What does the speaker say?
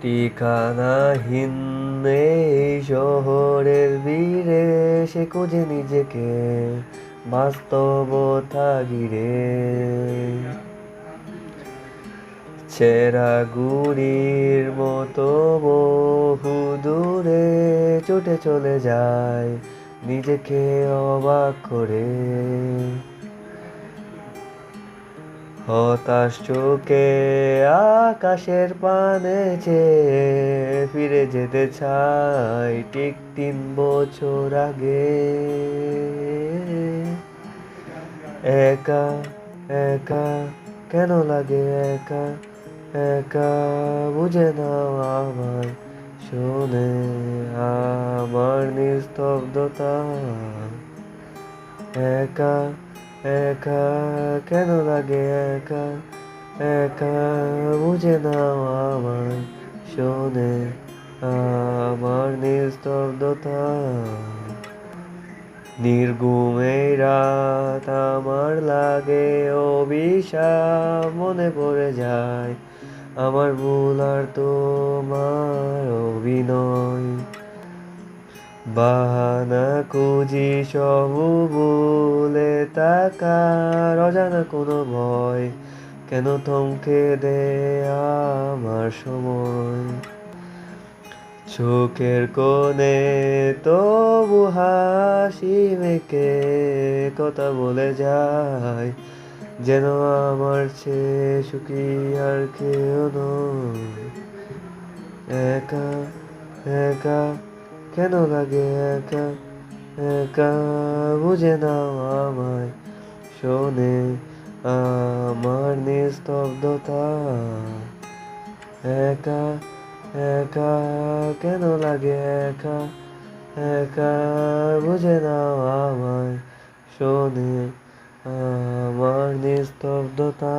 ঠিকানাহীন এই শহরের ভিড়ে সে খুঁজে নিজেকে বাস্তবতা ঘিরে। ছেঁড়া গুড়ির মতো বহু দূরে ছুটে চলে যায় নিজেকে অবাক করে। হতাশ চোখে আকাশের পানে চেয়ে ফিরে যেতে চাই ঠিক 3 বছর আগে। একা একা কেন লাগে একা একা বুঝে নাও আমায় শোনে আমার নিস্তব্ধতা। একা একা কেন লাগে একা একা বুঝে নাও আমায় শোনে আমার নিস্তব্ধতা। নির্ঘুম এই রাত আমার লাগে অভিশাপ, মনে পড়ে যায় আমার ভুল আর তোমার অভিনয়। বাহানা খুঁজি সব ভুলে থাকার অজানা কোনো ভয় কেন থমকে দেয় আমার সময়। চোখের কোণে তবু হাসি মেখে কথা বলে যায় যেন আমার চেয়ে সুখী আর কেউ নয়। একা একা কেন লাগে একা একা বুঝে নাও আমায় শোনে আমার নিস্তব্ধতা। একা একা কেন লাগে একা একা বুঝে নাও আমায় শোনে আমার নিস্তব্ধতা।